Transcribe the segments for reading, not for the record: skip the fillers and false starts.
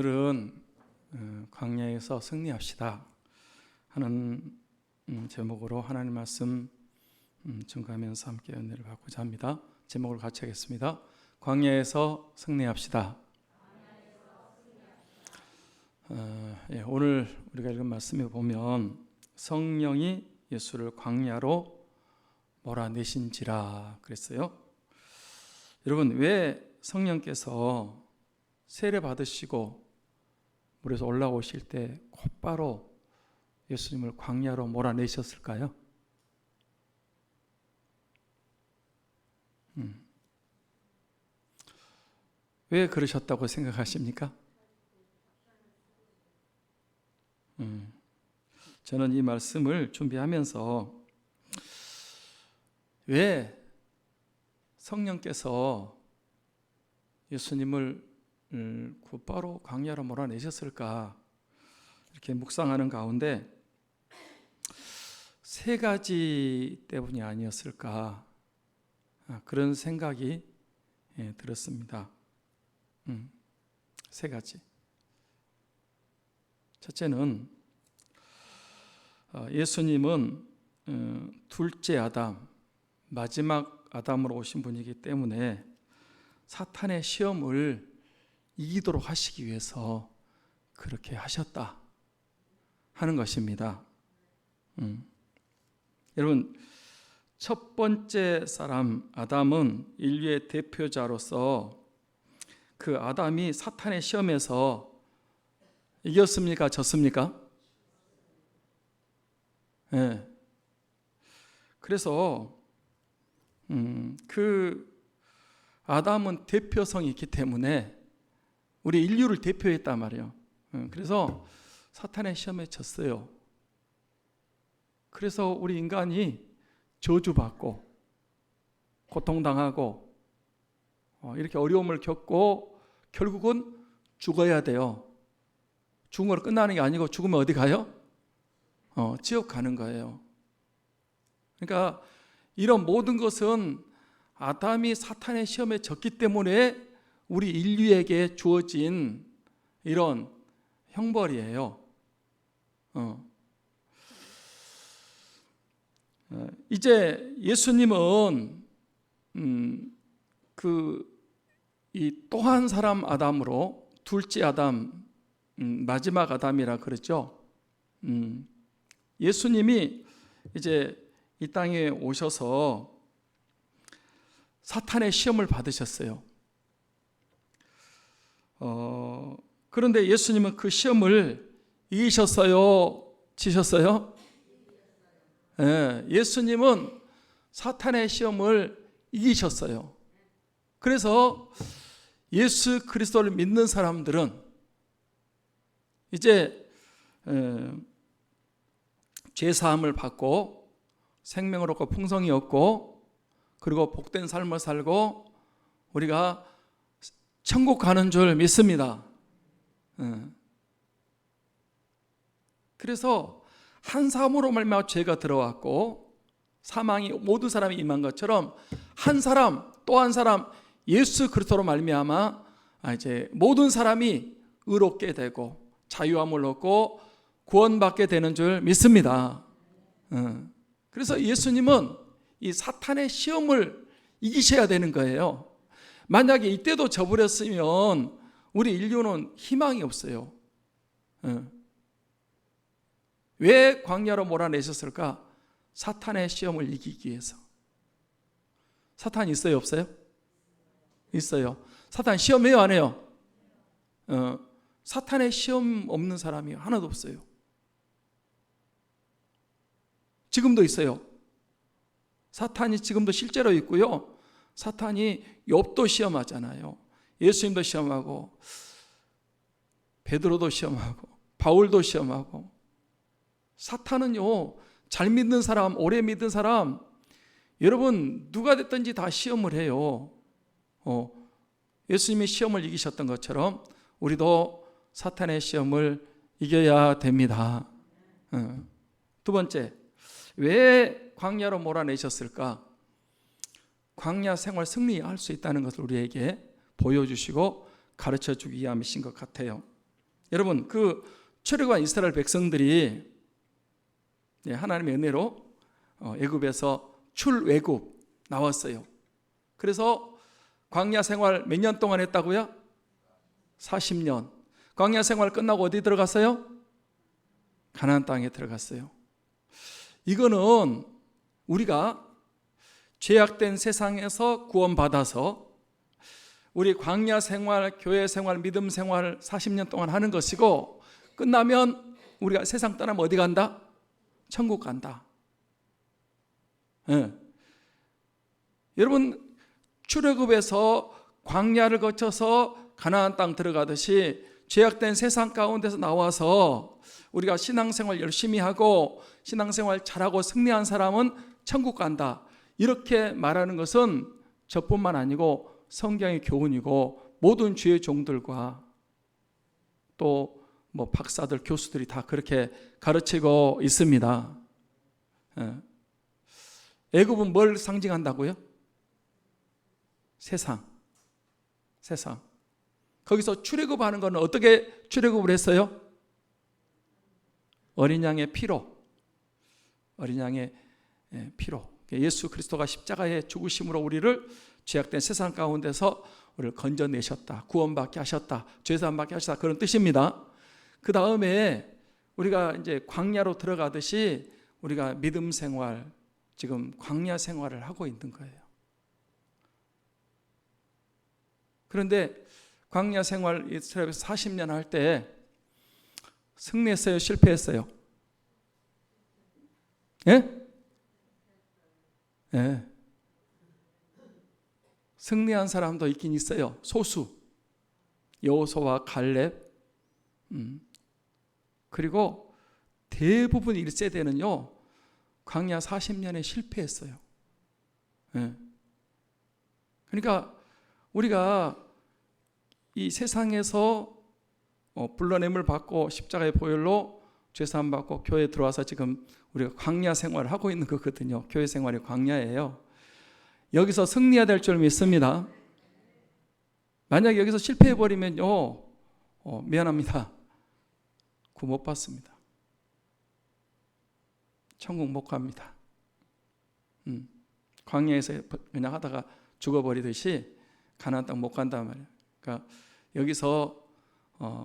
오늘은 광야에서 승리합시다 하는 제목으로 하나님 말씀 증거하면서 함께 은혜를 받고자 합니다. 제목을 같이 하겠습니다. 광야에서 승리합시다. 오늘 우리가 읽은 말씀에 보면 성령이 예수를 광야로 몰아내신지라 그랬어요. 여러분, 왜 성령께서 세례 받으시고 물에서 올라오실 때 곧바로 예수님을 광야로 몰아내셨을까요? 왜 그러셨다고 생각하십니까? 저는 이 말씀을 준비하면서 왜 성령께서 예수님을 곧바로 광야로 몰아내셨을까 이렇게 묵상하는 가운데 세 가지 때문이 아니었을까 그런 생각이 들었습니다. 세 가지. 첫째는 예수님은 둘째 아담, 마지막 아담으로 오신 분이기 때문에 사탄의 시험을 이기도록 하시기 위해서 그렇게 하셨다 하는 것입니다. 여러분, 첫 번째 사람 아담은 인류의 대표자로서 그 아담이 사탄의 시험에서 이겼습니까? 졌습니까? 네. 그래서 그 아담은 대표성이 있기 때문에 우리 인류를 대표했단 말이에요. 그래서 사탄의 시험에 졌어요. 그래서 우리 인간이 저주받고 고통당하고 이렇게 어려움을 겪고 결국은 죽어야 돼요. 죽은 거로 끝나는 게 아니고 죽으면 어디 가요? 지옥 가는 거예요. 그러니까 이런 모든 것은 아담이 사탄의 시험에 졌기 때문에 우리 인류에게 주어진 이런 형벌이에요. 이제 예수님은 이 또 한 사람 아담으로 둘째 아담, 마지막 아담이라 그랬죠. 예수님이 이제 이 땅에 오셔서 사탄의 시험을 받으셨어요. 그런데 예수님은 그 시험을 이기셨어요? 지셨어요? 네, 예수님은 사탄의 시험을 이기셨어요. 그래서 예수 그리스도를 믿는 사람들은 이제 죄사함을 받고 생명을 얻고 풍성이 얻고 그리고 복된 삶을 살고 우리가 천국 가는 줄 믿습니다. 그래서 한 사람으로 말미암아 죄가 들어왔고 사망이 모든 사람이 임한 것처럼 한 사람 또 한 사람 예수 그리스도로 말미암아 이제 모든 사람이 의롭게 되고 자유함을 얻고 구원받게 되는 줄 믿습니다. 그래서 예수님은 이 사탄의 시험을 이기셔야 되는 거예요. 만약에 이때도 져버렸으면 우리 인류는 희망이 없어요. 왜 광야로 몰아내셨을까? 사탄의 시험을 이기기 위해서. 사탄 있어요? 없어요? 있어요. 사탄 시험해요? 안 해요? 사탄의 시험 없는 사람이 하나도 없어요. 지금도 있어요. 사탄이 지금도 실제로 있고요. 사탄이 욥도 시험하잖아요. 예수님도 시험하고 베드로도 시험하고 바울도 시험하고 사탄은요 잘 믿는 사람 오래 믿는 사람 여러분 누가 됐든지 다 시험을 해요. 예수님이 시험을 이기셨던 것처럼 우리도 사탄의 시험을 이겨야 됩니다. 두 번째, 왜 광야로 몰아내셨을까? 광야 생활 승리할 수 있다는 것을 우리에게 보여주시고 가르쳐주기 위함이신 것 같아요. 여러분, 그 출애굽한 이스라엘 백성들이 하나님의 은혜로 애굽에서 출애굽 나왔어요. 그래서 광야 생활 몇 년 동안 했다고요? 40년. 광야 생활 끝나고 어디 들어갔어요? 가나안 땅에 들어갔어요. 이거는 우리가 죄악된 세상에서 구원받아서 우리 광야 생활, 교회 생활, 믿음 생활 40년 동안 하는 것이고, 끝나면 우리가 세상 떠나면 어디 간다? 천국 간다. 여러분, 출애굽에서 광야를 거쳐서 가나안 땅 들어가듯이 죄악된 세상 가운데서 나와서 우리가 신앙생활 열심히 하고 신앙생활 잘하고 승리한 사람은 천국 간다, 이렇게 말하는 것은 저뿐만 아니고 성경의 교훈이고 모든 주의 종들과 또 뭐 박사들, 교수들이 다 그렇게 가르치고 있습니다. 애굽은 뭘 상징한다고요? 세상. 거기서 출애굽하는 건 어떻게 출애굽을 했어요? 어린 양의 피로. 예수 그리스도가 십자가의 죽으심으로 우리를 죄악된 세상 가운데서 우리를 건져내셨다, 구원받게 하셨다, 죄사함받게 하셨다, 그런 뜻입니다. 그 다음에 우리가 이제 광야로 들어가듯이 우리가 믿음 생활, 지금 광야 생활을 하고 있는 거예요. 그런데 광야 생활 이스라엘에서 40년 할 때 승리했어요, 실패했어요? 예? 예. 승리한 사람도 있긴 있어요. 소수. 여호수아와 갈렙. 그리고 대부분 1세대는요 광야 40년에 실패했어요. 예. 그러니까 우리가 이 세상에서 불러냄을 받고 십자가의 보혈로 죄사함 받고 교회에 들어와서 지금 우리가 광야 생활을 하고 있는 거거든요. 교회 생활이 광야예요. 여기서 승리해야 될 줄 믿습니다. 만약 여기서 실패해버리면요 미안합니다, 구원 못 받습니다. 천국 못 갑니다. 광야에서 그냥 하다가 죽어버리듯이 가나안 땅 못 간단 말이에요. 그러니까 여기서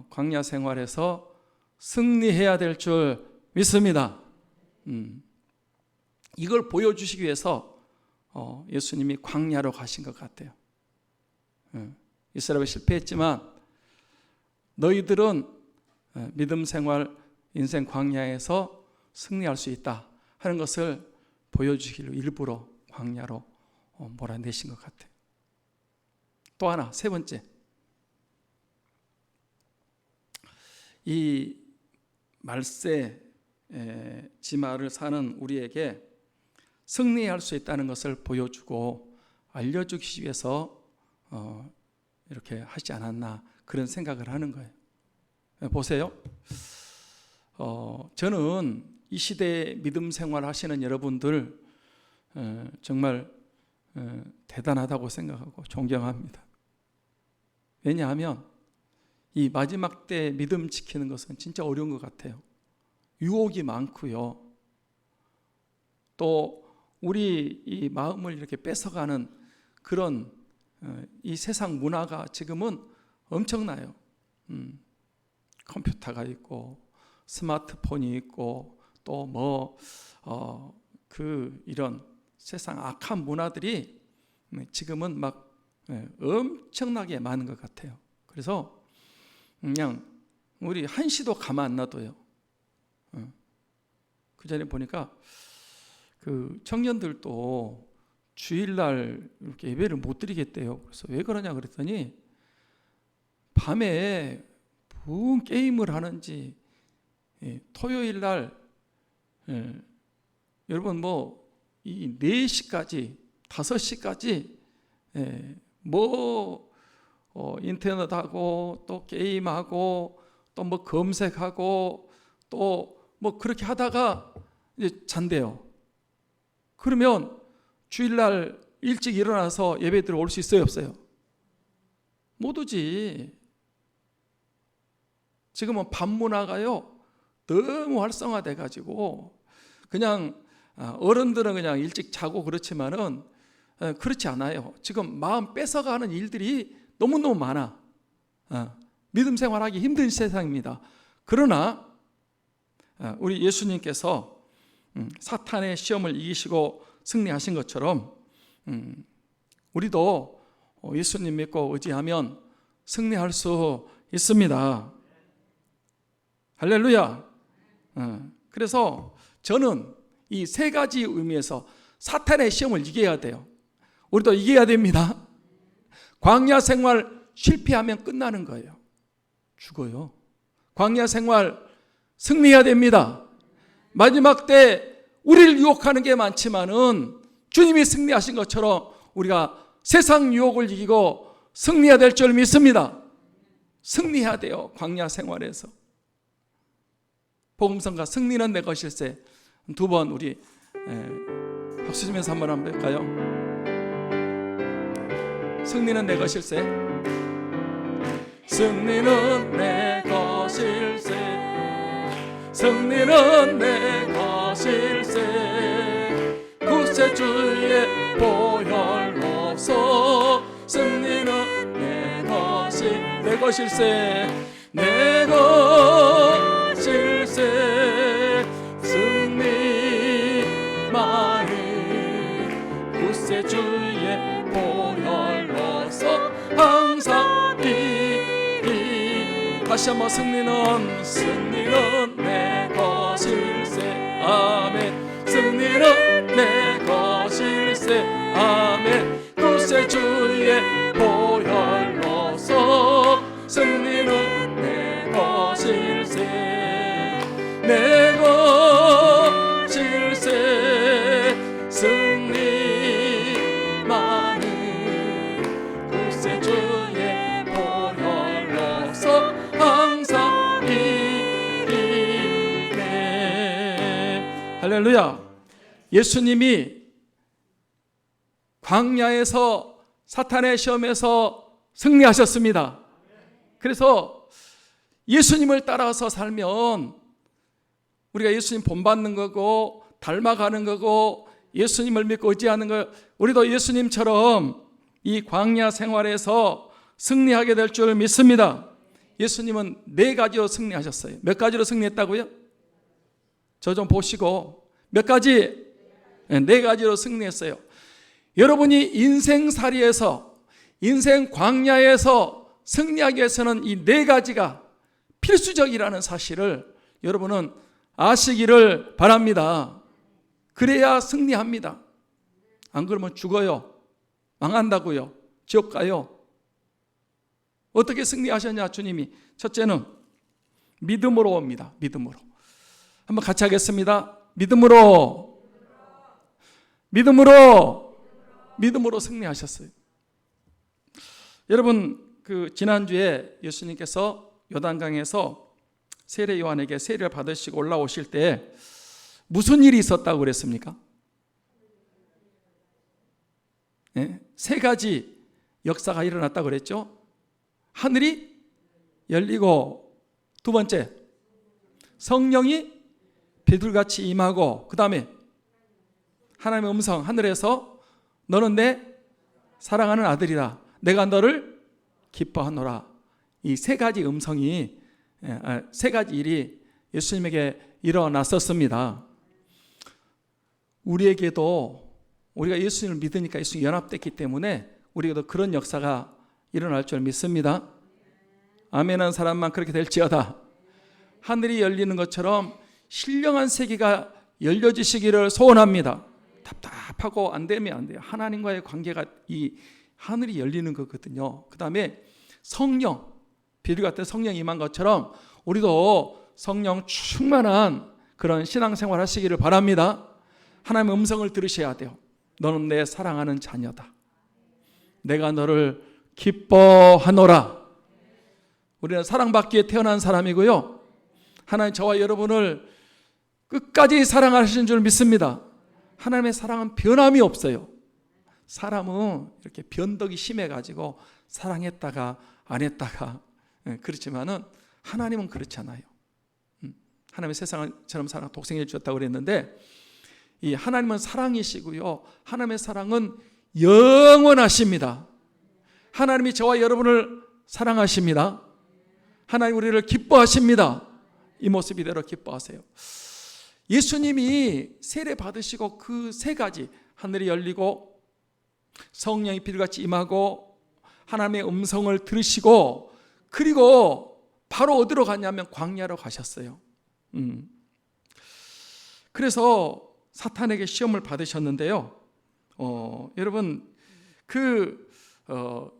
광야 생활에서 승리해야 될 줄 믿습니다. 이걸 보여주시기 위해서 예수님이 광야로 가신 것 같아요. 이스라엘이 실패했지만 너희들은 믿음 생활, 인생 광야에서 승리할 수 있다 하는 것을 보여주기로 일부러 광야로 몰아내신 것 같아요. 또 하나, 세 번째, 이 말세 지마를 사는 우리에게 승리할 수 있다는 것을 보여주고 알려주기 위해서 이렇게 하지 않았나, 그런 생각을 하는 거예요. 보세요. 저는 이 시대에 믿음 생활 하시는 여러분들 정말 대단하다고 생각하고 존경합니다. 왜냐하면 이 마지막 때 믿음 지키는 것은 진짜 어려운 것 같아요. 유혹이 많고요. 또 우리 이 마음을 이렇게 뺏어가는 그런 이 세상 문화가 지금은 엄청나요. 컴퓨터가 있고 스마트폰이 있고 또 이런 세상 악한 문화들이 지금은 막 엄청나게 많은 것 같아요. 그래서 그냥 우리 한시도 가만 안 놔둬요. 그 전에 보니까 그 청년들도 주일날 이렇게 예배를 못 드리겠대요. 그래서 왜 그러냐 그랬더니 밤에 무슨 게임을 하는지, 토요일날 여러분 이 4시까지 5시까지 인터넷하고 또 게임하고 또 검색하고 또 그렇게 하다가 이제 잔대요. 그러면 주일날 일찍 일어나서 예배 들어올 수 있어요, 없어요? 못 오지. 지금은 밤문화가요 너무 활성화돼 가지고 그냥 어른들은 그냥 일찍 자고 그렇지만은 그렇지 않아요. 지금 마음 뺏어가는 일들이 너무너무 많아. 믿음 생활하기 힘든 세상입니다. 그러나 우리 예수님께서 사탄의 시험을 이기시고 승리하신 것처럼 우리도 예수님 믿고 의지하면 승리할 수 있습니다. 할렐루야. 그래서 저는 이 세 가지 의미에서 사탄의 시험을 이겨야 돼요. 우리도 이겨야 됩니다. 광야 생활 실패하면 끝나는 거예요. 죽어요. 광야 생활 승리해야 됩니다. 마지막 때 우리를 유혹하는 게 많지만은 주님이 승리하신 것처럼 우리가 세상 유혹을 이기고 승리해야 될 줄 믿습니다. 승리해야 돼요. 광야 생활에서. 복음성가 승리는 내 것일세. 두 번 우리 박수 치면서 한번 할까요? 승리는 내 것일세. 승리는 내 것일세. 승리는 내 것일세. 구세주의 보혈로서 승리는 내 것일세. 내 것일세. 승리만이 구세주의 보혈로서 항상 다시 한번 승리는 내 것일세. 아멘. 승리는 내 것일세. 아멘. 구세주의 보혈로서 승리는 내 것일세. 내 것일세. 승리만이 구세주의 보혈로서 항상 이기네. 할렐루야. 예수님이 광야에서 사탄의 시험에서 승리하셨습니다. 그래서 예수님을 따라서 살면 우리가 예수님 본받는 거고 닮아가는 거고 예수님을 믿고 의지하는 거, 우리도 예수님처럼 이 광야 생활에서 승리하게 될 줄 믿습니다. 예수님은 4가지로 승리하셨어요. 몇 가지로 승리했다고요? 저 좀 보시고 몇 가지? 4가지로 승리했어요. 여러분이 인생살이에서 인생 광야에서 승리하기 위해서는 이 4가지가 필수적이라는 사실을 여러분은 아시기를 바랍니다. 그래야 승리합니다. 안 그러면 죽어요. 망한다고요. 지옥 가요. 어떻게 승리하셨냐 주님이? 첫째는 믿음으로 옵니다. 믿음으로. 한번 같이 하겠습니다. 믿음으로 승리하셨어요. 여러분, 지난주에 예수님께서 요단강에서 세례 요한에게 세례를 받으시고 올라오실 때 무슨 일이 있었다고 그랬습니까? 네, 3가지 역사가 일어났다고 그랬죠. 하늘이 열리고, 두 번째 성령이 비둘같이 임하고, 그 다음에 하나님의 음성 하늘에서 너는 내 사랑하는 아들이라 내가 너를 기뻐하노라. 이 3가지 음성이 3가지 일이 예수님에게 일어났었습니다. 우리에게도 우리가 예수님을 믿으니까 예수님 연합됐기 때문에 우리에게도 그런 역사가 일어날 줄 믿습니다. 아멘한 사람만 그렇게 될지어다. 하늘이 열리는 것처럼 신령한 세계가 열려지시기를 소원합니다. 답답하고 안 되면 안 돼요. 하나님과의 관계가 이 하늘이 열리는 거거든요. 그 다음에 성령, 비둘기 같은 성령 임한 것처럼 우리도 성령 충만한 그런 신앙생활 하시기를 바랍니다. 하나님의 음성을 들으셔야 돼요. 너는 내 사랑하는 자녀다. 내가 너를 기뻐하노라. 우리는 사랑받기 위해 태어난 사람이고요. 하나님 저와 여러분을 끝까지 사랑하시는 줄 믿습니다. 하나님의 사랑은 변함이 없어요. 사람은 이렇게 변덕이 심해가지고 사랑했다가 안 했다가 그렇지만은 하나님은 그렇지 않아요. 하나님의 세상처럼 사랑 독생을 주셨다고 그랬는데, 이 하나님은 사랑이시고요, 하나님의 사랑은 영원하십니다. 하나님이 저와 여러분을 사랑하십니다. 하나님 우리를 기뻐하십니다. 이 모습 이대로 기뻐하세요. 예수님이 세례 받으시고 그 세 가지, 하늘이 열리고 성령이 비둘기같이 임하고 하나님의 음성을 들으시고, 그리고 바로 어디로 갔냐면 광야로 가셨어요. 그래서 사탄에게 시험을 받으셨는데요. 여러분,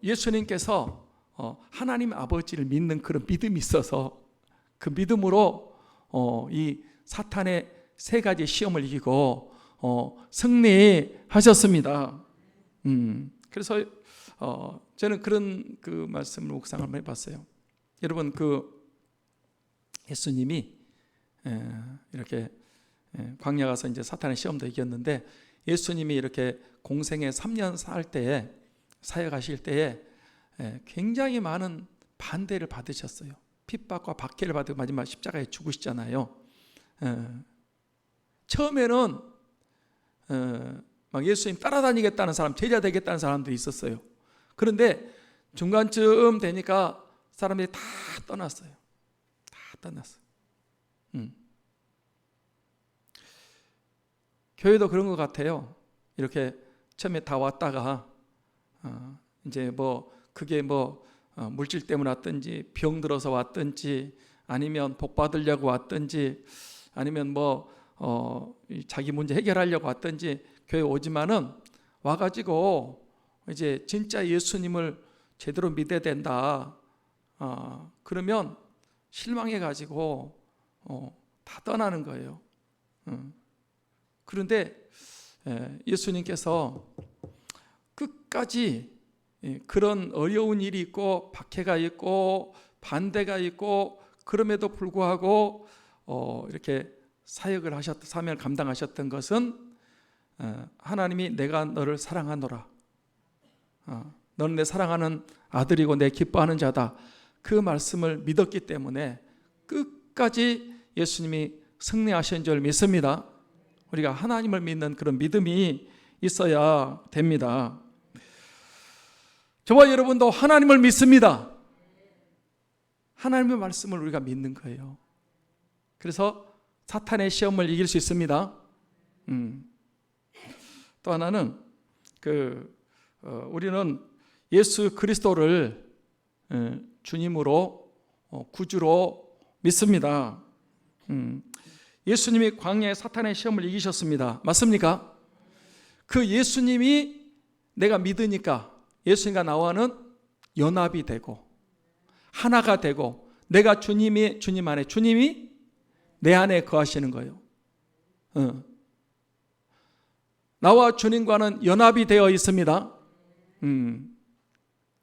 예수님께서 하나님 아버지를 믿는 그런 믿음이 있어서 그 믿음으로 이 사탄의 세 가지 시험을 이기고 승리하셨습니다. 그래서 저는 그런 그 말씀을 묵상을 해봤어요. 여러분, 예수님이 이렇게 광야 가서 이제 사탄의 시험도 이겼는데, 예수님이 이렇게 공생에 3년 살 때에, 사역하실 때에 굉장히 많은 반대를 받으셨어요. 핍박과 박해를 받고 마지막 십자가에 죽으시잖아요. 처음에는 막 예수님 따라다니겠다는 사람, 제자 되겠다는 사람도 있었어요. 그런데 중간쯤 되니까 사람들이 다 떠났어요. 다 떠났어요. 교회도 그런 것 같아요. 이렇게 처음에 다 왔다가 이제 그게 물질 때문에 왔든지, 병 들어서 왔든지, 아니면 복 받으려고 왔든지, 아니면 자기 문제 해결하려고 왔든지 교회 오지만은 와가지고 이제 진짜 예수님을 제대로 믿어야 된다. 그러면 실망해가지고 다 떠나는 거예요. 그런데 예수님께서 끝까지 그런 어려운 일이 있고 박해가 있고 반대가 있고, 그럼에도 불구하고 이렇게 사명을 감당하셨던 것은 하나님이 내가 너를 사랑하노라, 너는 내 사랑하는 아들이고 내 기뻐하는 자다, 그 말씀을 믿었기 때문에 끝까지 예수님이 승리하신 줄 믿습니다. 우리가 하나님을 믿는 그런 믿음이 있어야 됩니다. 저와 여러분도 하나님을 믿습니다. 하나님의 말씀을 우리가 믿는 거예요. 그래서 사탄의 시험을 이길 수 있습니다. 또 하나는 우리는 예수 그리스도를 주님으로 구주로 믿습니다. 예수님이 광야에 사탄의 시험을 이기셨습니다. 맞습니까? 그 예수님이 내가 믿으니까 예수님과 나와는 연합이 되고 하나가 되고, 내가 주님 안에, 주님이 내 안에 거하시는 거예요. 나와 주님과는 연합이 되어 있습니다.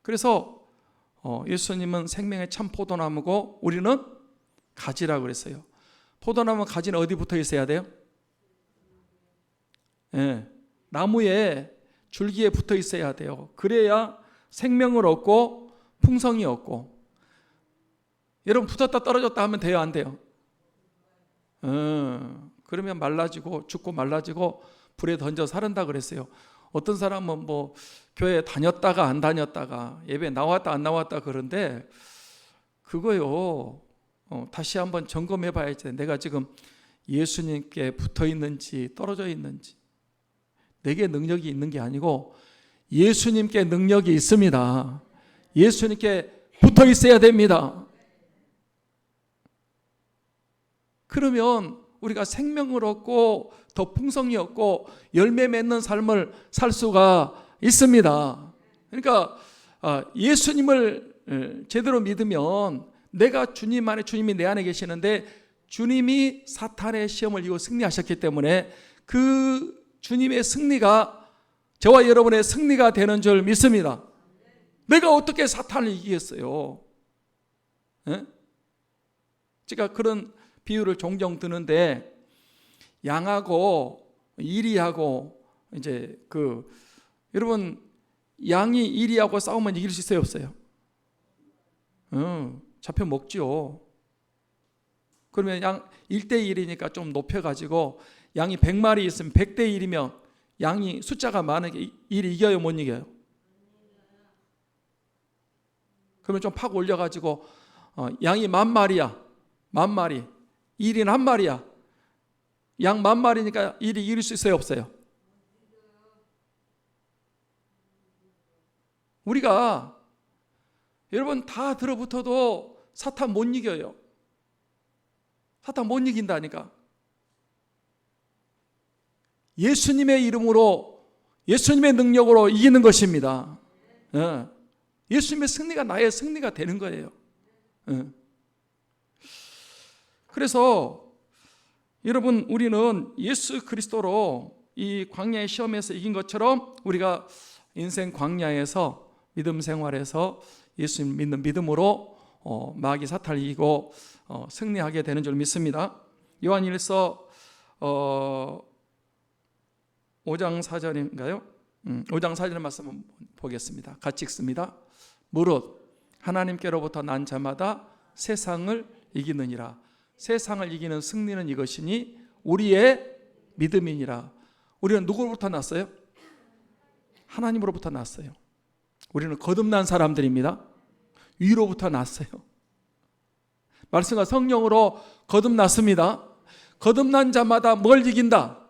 그래서 예수님은 생명의 참 포도나무고 우리는 가지라고 그랬어요. 포도나무 가지는 어디 붙어 있어야 돼요? 나무에 줄기에 붙어 있어야 돼요. 그래야 생명을 얻고 풍성이 얻고. 여러분, 붙었다 떨어졌다 하면 돼요, 안 돼요? 그러면 말라지고 죽고 말라지고 불에 던져 사른다 그랬어요. 어떤 사람은 교회 다녔다가 안 다녔다가, 예배 나왔다 안 나왔다 그런데, 그거요 다시 한번 점검해 봐야지. 내가 지금 예수님께 붙어 있는지 떨어져 있는지. 내게 능력이 있는 게 아니고 예수님께 능력이 있습니다. 예수님께 붙어 있어야 됩니다. 그러면 우리가 생명을 얻고 더 풍성히 얻고 열매 맺는 삶을 살 수가 있습니다. 그러니까 예수님을 제대로 믿으면 내가 주님 안에, 주님이 내 안에 계시는데, 주님이 사탄의 시험을 이기고 승리하셨기 때문에 그 주님의 승리가 저와 여러분의 승리가 되는 줄 믿습니다. 내가 어떻게 사탄을 이기겠어요? 제가 그런 비유를 종종 드는데, 양하고 이리하고 이제 여러분, 양이 이리하고 싸우면 이길 수 있어요, 없어요? 잡혀 먹죠. 그러면 양 1대1이니까 좀 높여가지고 양이 100마리 있으면 100대1이면 양이 숫자가 많은 게 일이 이겨요, 못 이겨요? 그러면 좀 팍 올려가지고 양이 10,000마리야. 10,000마리. 1인 1마리야. 양 10,000마리니까 일이 이길 수 있어요, 없어요? 우리가 여러분 다 들어붙어도 사탄 못 이겨요. 사탄 못 이긴다니까. 예수님의 이름으로, 예수님의 능력으로 이기는 것입니다. 예수님의 승리가 나의 승리가 되는 거예요. 그래서 여러분, 우리는 예수 그리스도로 이 광야의 시험에서 이긴 것처럼 우리가 인생 광야에서 믿음 생활에서 예수님 믿는 믿음으로 마귀 사탄을 이기고 승리하게 되는 줄 믿습니다. 요한일서 5장 4절인가요? 5장 4절 말씀 한번 보겠습니다. 같이 읽습니다. 무릇 하나님께로부터 난 자마다 세상을 이기느니라. 세상을 이기는 승리는 이것이니 우리의 믿음이니라. 우리는 누구로부터 났어요? 하나님으로부터 났어요. 우리는 거듭난 사람들입니다. 위로부터 났어요. 말씀과 성령으로 거듭났습니다. 거듭난 자마다 뭘 이긴다?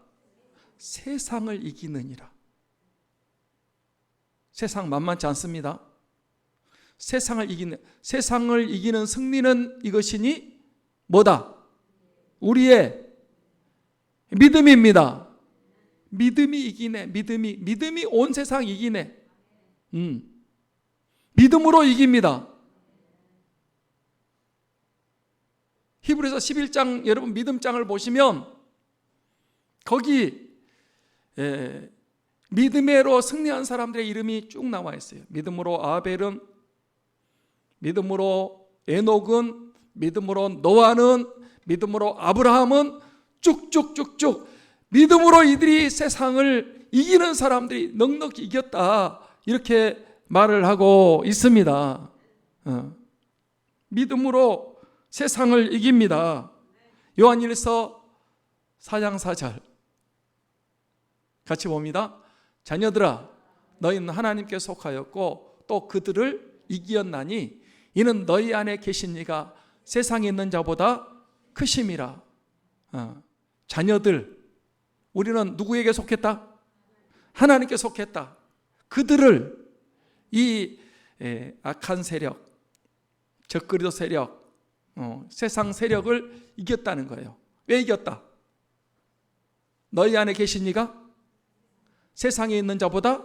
세상을 이기느니라. 세상 만만치 않습니다. 세상을 이기는 승리는 이것이니 뭐다? 우리의 믿음입니다. 믿음이 이기네. 믿음이 온 세상 이기네. 믿음으로 이깁니다. 히브리서 11장 여러분 믿음장을 보시면 거기 믿음으로 승리한 사람들의 이름이 쭉 나와 있어요. 믿음으로 아벨은, 믿음으로 에녹은, 믿음으로 노아는, 믿음으로 아브라함은 쭉쭉쭉쭉 믿음으로 이들이 세상을 이기는 사람들이 넉넉히 이겼다, 이렇게 말을 하고 있습니다. 믿음으로 세상을 이깁니다. 요한일서 4장 4절 같이 봅니다. 자녀들아, 너희는 하나님께 속하였고 또 그들을 이기었나니 이는 너희 안에 계신 이가 세상에 있는 자보다 크심이라. 자녀들, 우리는 누구에게 속했다? 하나님께 속했다. 그들을, 이 악한 세력, 적그리도 세력, 세상 세력을 이겼다는 거예요. 왜 이겼다? 너희 안에 계신 이가 세상에 있는 자보다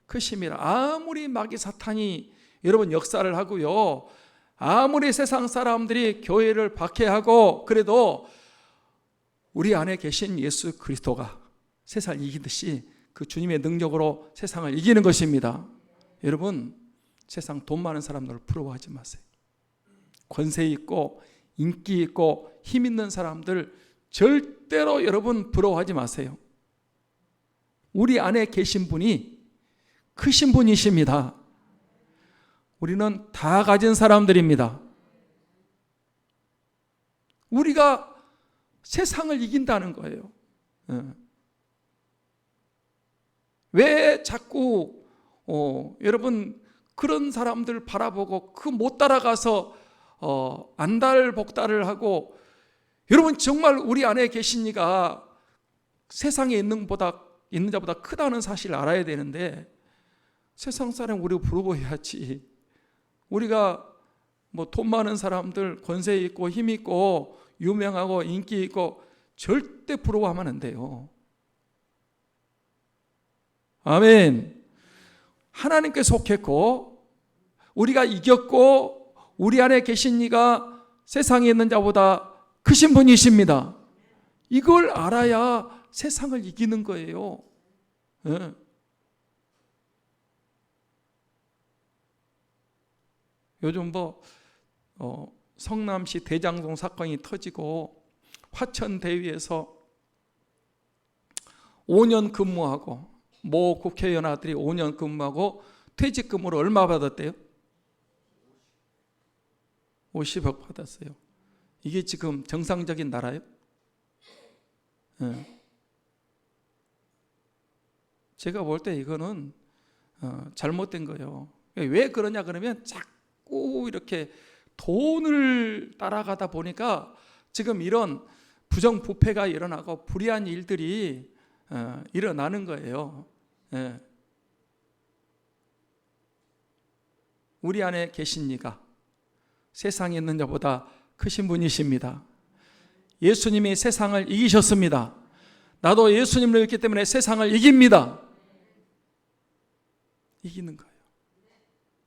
크심이라. 아무리 마귀 사탄이 여러분 역사를 하고요, 아무리 세상 사람들이 교회를 박해하고 그래도 우리 안에 계신 예수 그리스도가 세상을 이기듯이 그 주님의 능력으로 세상을 이기는 것입니다. 여러분, 세상 돈 많은 사람들을 부러워하지 마세요. 권세 있고 인기 있고 힘 있는 사람들 절대로 여러분 부러워하지 마세요. 우리 안에 계신 분이 크신 분이십니다. 우리는 다 가진 사람들입니다. 우리가 세상을 이긴다는 거예요. 왜 자꾸 여러분 그런 사람들 바라보고 그 못 따라가서 안달복달을 하고, 여러분 정말 우리 안에 계신 이가 세상에 있는 자보다 크다는 사실을 알아야 되는데, 세상 사람 우리가 부러워해야지. 우리가 뭐 돈 많은 사람들, 권세 있고 힘 있고 유명하고 인기 있고 절대 부러워하면 안 돼요. 아멘. 하나님께 속했고 우리가 이겼고 우리 안에 계신 이가 세상에 있는 자보다 크신 분이십니다. 이걸 알아야 세상을 이기는 거예요. 요즘 성남시 대장동 사건이 터지고 화천대유에서 5년 근무하고 모 국회의원 아들이 5년 근무하고 퇴직금으로 얼마 받았대요? 50억 받았어요. 이게 지금 정상적인 나라예요? 제가 볼 때 이거는 잘못된 거예요. 왜 그러냐 그러면 자꾸 이렇게 돈을 따라가다 보니까 지금 이런 부정부패가 일어나고 불의한 일들이 일어나는 거예요. 우리 안에 계신 이가 세상에 있는 자보다 크신 분이십니다. 예수님이 세상을 이기셨습니다. 나도 예수님을 믿기 때문에 세상을 이깁니다. 이기는 거예요.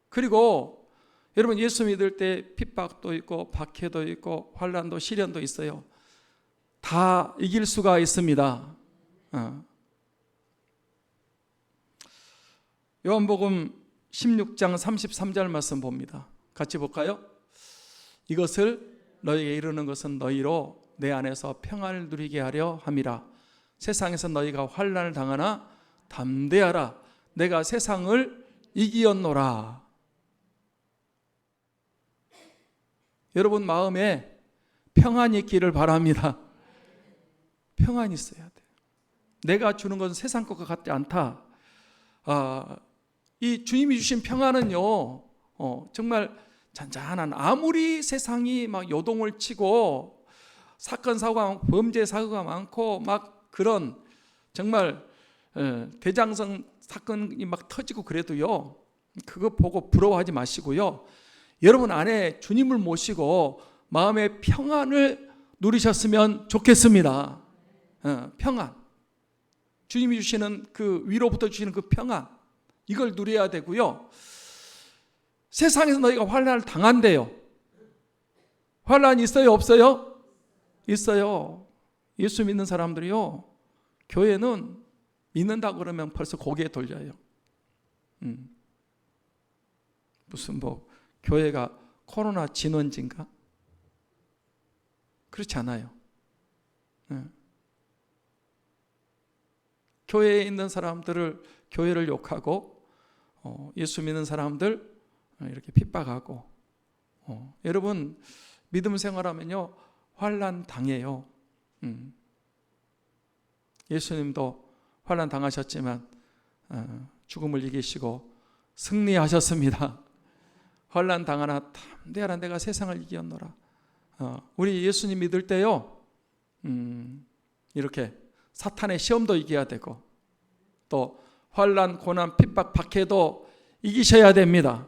그리고 여러분, 예수 믿을 때 핍박도 있고 박해도 있고 환난도 시련도 있어요. 다 이길 수가 있습니다. 요한복음 16장 33절 말씀 봅니다. 같이 볼까요? 이것을 너희에게 이르는 것은 너희로 내 안에서 평안을 누리게 하려 함이라. 세상에서 너희가 환난을 당하나 담대하라. 내가 세상을 이기었노라. 여러분 마음에 평안이 있기를 바랍니다. 평안이 있어야 돼요. 내가 주는 것은 세상 것과 같지 않다. 이 주님이 주신 평안은요, 정말 잔잔한, 아무리 세상이 막 요동을 치고 사건 사고가 범죄 사고가 많고 막 그런 정말 대장성 사건이 막 터지고 그래도요, 그거 보고 부러워하지 마시고요, 여러분 안에 주님을 모시고 마음의 평안을 누리셨으면 좋겠습니다. 평안, 주님이 주시는 그 위로부터 주시는 그 평안, 이걸 누려야 되고요. 세상에서 너희가 환난을 당한대요. 환난 있어요, 없어요? 있어요. 예수 믿는 사람들이요, 교회는 믿는다 그러면 벌써 고개 돌려요. 무슨 뭐 교회가 코로나 진원지인가? 그렇지 않아요. 교회에 있는 사람들을, 교회를 욕하고 예수 믿는 사람들 이렇게 핍박하고, 여러분 믿음 생활하면요 환난 당해요. 예수님도 환난 당하셨지만 죽음을 이기시고 승리하셨습니다. 환난 당하나 담대하라. 내가 세상을 이기었노라. 우리 예수님 믿을 때요, 이렇게 사탄의 시험도 이겨야 되고 또 환난, 고난, 핍박, 박해도 이기셔야 됩니다.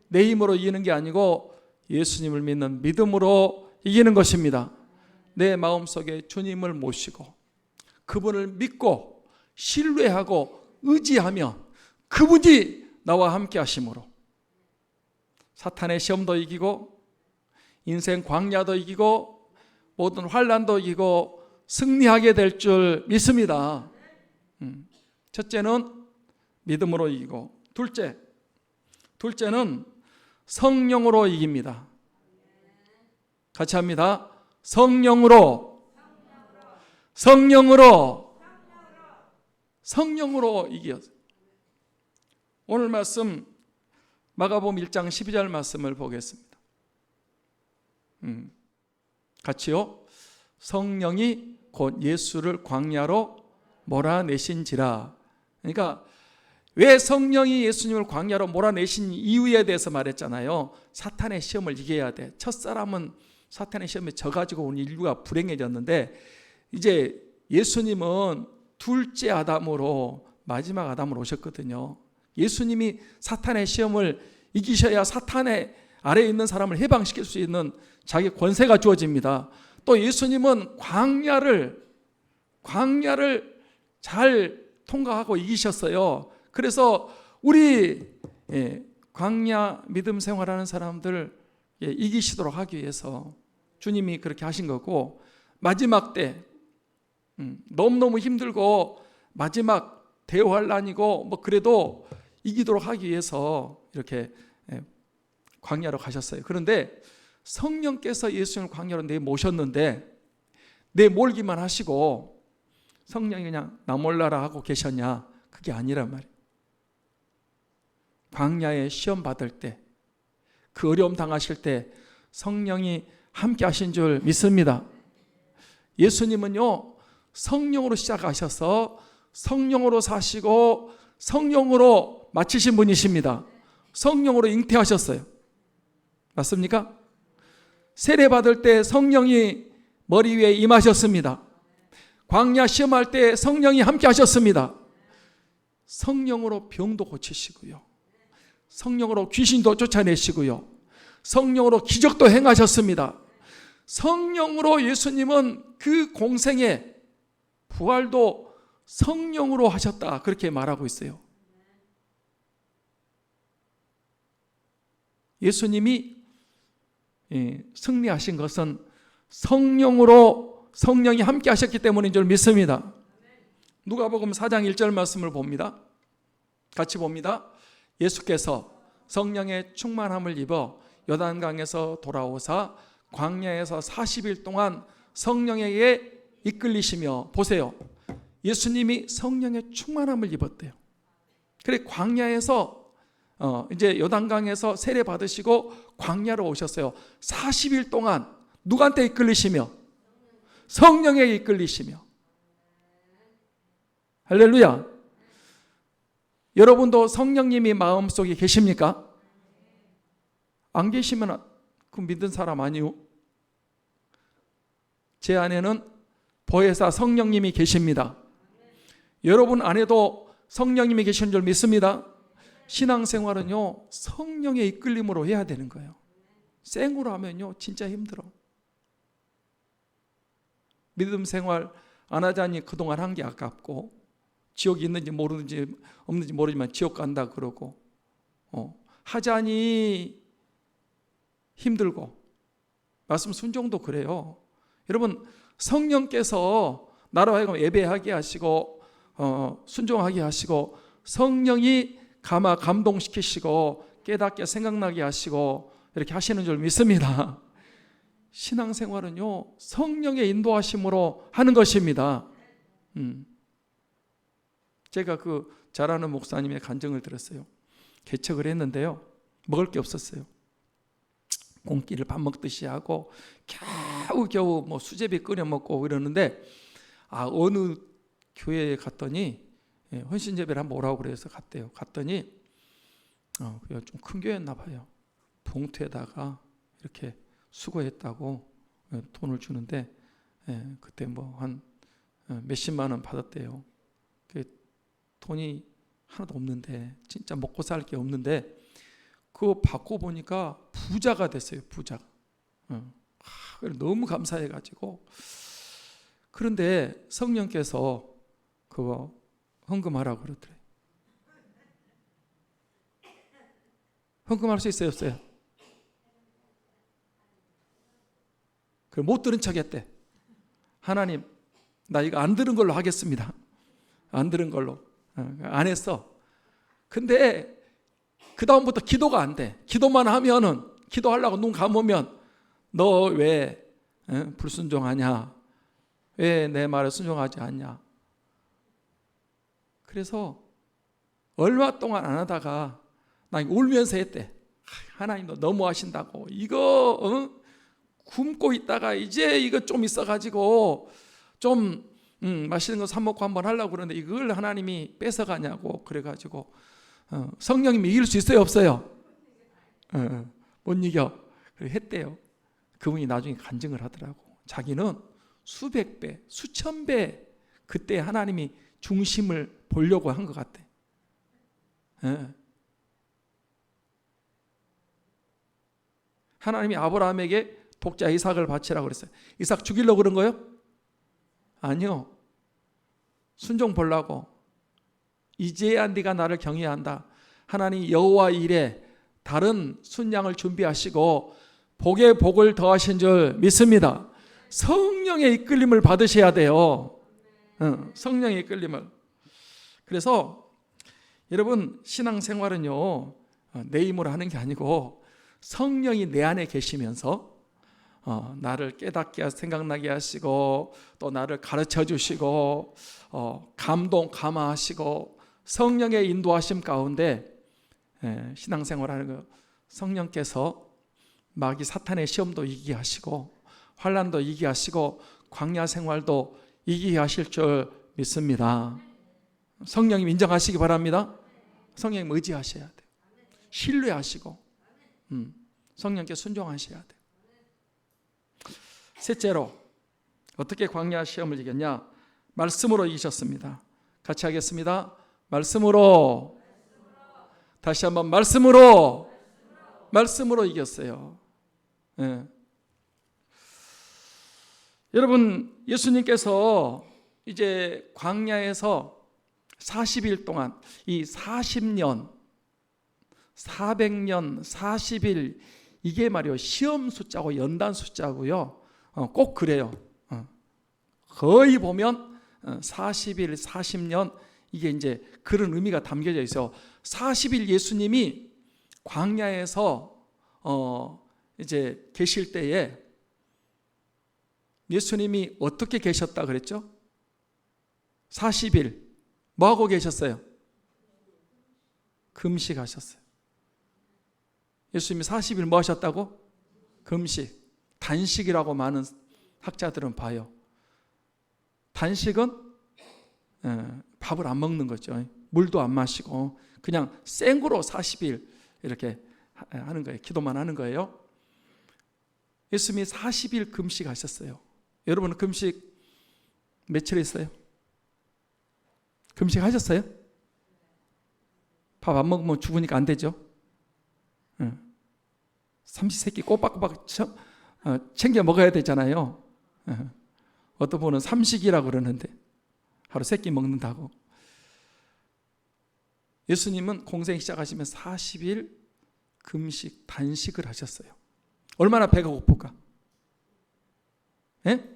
내 힘으로 이기는 게 아니고 예수님을 믿는 믿음으로 이기는 것입니다. 내 마음속에 주님을 모시고 그분을 믿고 신뢰하고 의지하며 그분이 나와 함께 하심으로 사탄의 시험도 이기고 인생 광야도 이기고 모든 환난도 이기고 승리하게 될 줄 믿습니다. 첫째는 믿음으로 이기고, 둘째는 성령으로 이깁니다. 같이 합니다. 성령으로 이겼어요. 오늘 말씀 마가복음 1장 12절 말씀을 보겠습니다. 같이요. 성령이 곧 예수를 광야로 몰아내신지라. 그러니까 왜 성령이 예수님을 광야로 몰아내신 이유에 대해서 말했잖아요. 사탄의 시험을 이겨야 돼. 첫사람은 사탄의 시험에 져가지고 온 인류가 불행해졌는데, 이제 예수님은 둘째 아담으로, 마지막 아담으로 오셨거든요. 예수님이 사탄의 시험을 이기셔야 사탄의 아래에 있는 사람을 해방시킬 수 있는 자기 권세가 주어집니다. 또 예수님은 광야를 잘 통과하고 이기셨어요. 그래서 우리 광야 믿음 생활하는 사람들 이기시도록 하기 위해서 주님이 그렇게 하신 거고, 마지막 때 너무너무 힘들고 마지막 대환란이고 뭐 그래도 이기도록 하기 위해서 이렇게 광야로 가셨어요. 그런데 성령께서 예수님을 광야로 내모셨는데 내몰기만 하시고 성령이 그냥 나 몰라라 하고 계셨냐? 그게 아니란 말이에요. 광야에 시험 받을 때, 그 어려움 당하실 때 성령이 함께 하신 줄 믿습니다. 예수님은요, 성령으로 시작하셔서 성령으로 사시고 성령으로 마치신 분이십니다. 성령으로 잉태하셨어요. 맞습니까? 세례 받을 때 성령이 머리 위에 임하셨습니다. 광야 시험할 때 성령이 함께 하셨습니다. 성령으로 병도 고치시고요, 성령으로 귀신도 쫓아내시고요, 성령으로 기적도 행하셨습니다. 성령으로 예수님은 그 공생의 부활도 성령으로 하셨다, 그렇게 말하고 있어요. 예수님이 승리하신 것은 성령으로, 성령이 함께 하셨기 때문인 줄 믿습니다. 누가복음 4장 1절 말씀을 봅니다. 같이 봅니다. 예수께서 성령의 충만함을 입어 요단강에서 돌아오사 광야에서 40일 동안 성령에게 이끌리시며, 보세요, 예수님이 성령의 충만함을 입었대요. 그래, 광야에서 이제 요단강에서 세례 받으시고 광야로 오셨어요. 40일 동안 누구한테 이끌리시며? 성령에게 이끌리시며. 할렐루야. 여러분도 성령님이 마음속에 계십니까? 안 계시면 그 믿는 사람 아니요. 제 안에는 보혜사 성령님이 계십니다. 여러분 안에도 성령님이 계신 줄 믿습니다. 신앙생활은요, 성령의 이끌림으로 해야 되는 거예요. 생으로 하면요, 진짜 힘들어. 믿음 생활 안 하자니 그동안 한 게 아깝고, 지옥이 있는지 모르는지 없는지 모르지만 지옥 간다 그러고, 하자니 힘들고, 말씀 순종도 그래요. 여러분, 성령께서 나로 하여금 예배하게 하시고 순종하게 하시고, 성령이 감동시키시고 깨닫게 생각나게 하시고 이렇게 하시는 줄 믿습니다. 신앙생활은요, 성령의 인도하심으로 하는 것입니다. 제가 그 잘 아는 목사님의 간증을 들었어요. 개척을 했는데요, 먹을 게 없었어요. 공기를 밥 먹듯이 하고 겨우 뭐 수제비 끓여 먹고 이러는데, 어느 교회에 갔더니 헌신제배를 한번 오라고 그래서 갔대요. 갔더니 좀 큰 교회였나 봐요. 봉투에다가 이렇게 수고했다고 돈을 주는데, 그때 뭐 한 몇십만 원 받았대요. 돈이 하나도 없는데, 진짜 먹고 살 게 없는데, 그거 받고 보니까 부자가 됐어요. 부자가. 너무 감사해가지고. 그런데 성령께서 그거 헌금하라고 그러더래요. 헌금할 수 있어요, 없어요? 그래, 못 들은 척 했대. 하나님, 나 이거 안 들은 걸로 하겠습니다. 안 들은 걸로. 안 했어. 근데 그 다음부터 기도가 안 돼. 기도만 하면은, 기도하려고 눈 감으면 너 왜 불순종하냐? 왜 내 말을 순종하지 않냐? 그래서 얼마 동안 안 하다가 나 울면서 했대. 하나님, 너 너무 하신다고. 이거 굶고 있다가 이제 이거 좀 있어가지고 좀 맛있는 거 사 먹고 한번 하려고 그러는데 이걸 하나님이 뺏어가냐고. 그래가지고 성령님이 이길 수 있어요, 없어요? 못 이겨. 그래 했대요. 그분이 나중에 간증을 하더라고. 자기는 수백 배, 수천 배 그때 하나님이 중심을 보려고 한 것 같대. 하나님이 아브라함에게 독자 이삭을 바치라고 그랬어요. 이삭 죽이려고 그런 거예요? 아니요. 순종 보려고. 이제야 네가 나를 경외한다. 하나님 여호와 일에 다른 순양을 준비하시고 복에 복을 더하신 줄 믿습니다. 성령의 이끌림을 받으셔야 돼요. 성령의 이끌림을. 그래서 여러분, 신앙생활은요, 내 힘으로 하는 게 아니고 성령이 내 안에 계시면서 나를 깨닫게 생각나게 하시고, 또 나를 가르쳐 주시고, 감화하시고, 성령의 인도하심 가운데 신앙생활하는 거, 성령께서 마귀 사탄의 시험도 이기게 하시고 환난도 이기게 하시고 광야 생활도 이기게 하실 줄 믿습니다. 성령님 인정하시기 바랍니다. 성령님 의지하셔야 돼요. 신뢰하시고 성령께 순종하셔야 돼요. 셋째로 어떻게 광야 시험을 이겼냐? 말씀으로 이기셨습니다. 같이 하겠습니다. 말씀으로. 다시 한번 말씀으로 이겼어요. 네. 여러분, 예수님께서 이제 광야에서 40일 동안 이 40년, 400년, 40일 이게 말이요 시험 숫자고 연단 숫자고요. 꼭 그래요. 거의 보면 40일, 40년 이게 이제 그런 의미가 담겨져 있어요. 40일 예수님이 광야에서 이제 계실 때에 예수님이 어떻게 계셨다 그랬죠? 40일 뭐 하고 계셨어요? 금식하셨어요. 예수님이 40일 뭐 하셨다고? 금식, 단식이라고 많은 학자들은 봐요. 단식은 밥을 안 먹는 거죠. 물도 안 마시고 그냥 생으로 40일 이렇게 하는 거예요. 기도만 하는 거예요. 예수님이 40일 금식하셨어요. 여러분은 금식 며칠 했어요? 금식하셨어요? 밥 안 먹으면 죽으니까 안 되죠. 삼시세끼 꼬박꼬박 챙겨 먹어야 되잖아요. 어떤 분은 삼식이라고 그러는데 하루 3끼 먹는다고. 예수님은 공생 시작하시면 40일 금식, 단식을 하셨어요. 얼마나 배가 고플까? 예?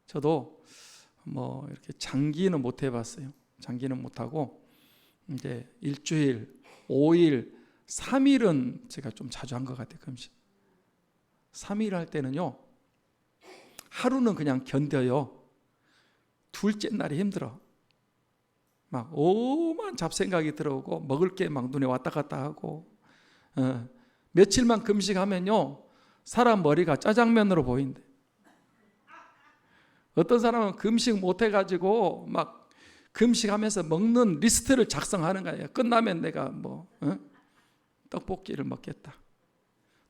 저도 뭐 이렇게 장기는 못 해봤어요. 장기는 못하고 이제 일주일, 5일, 3일은 제가 좀 자주 한 것 같아요. 금식. 3일 할 때는요, 하루는 그냥 견뎌요. 둘째 날이 힘들어. 막 오만 잡생각이 들어오고 먹을 게 막 눈에 왔다 갔다 하고 며칠만 금식하면요 사람 머리가 짜장면으로 보인대. 어떤 사람은 금식 못 해가지고 막 금식하면서 먹는 리스트를 작성하는 거예요. 끝나면 내가 뭐 떡볶이를 먹겠다,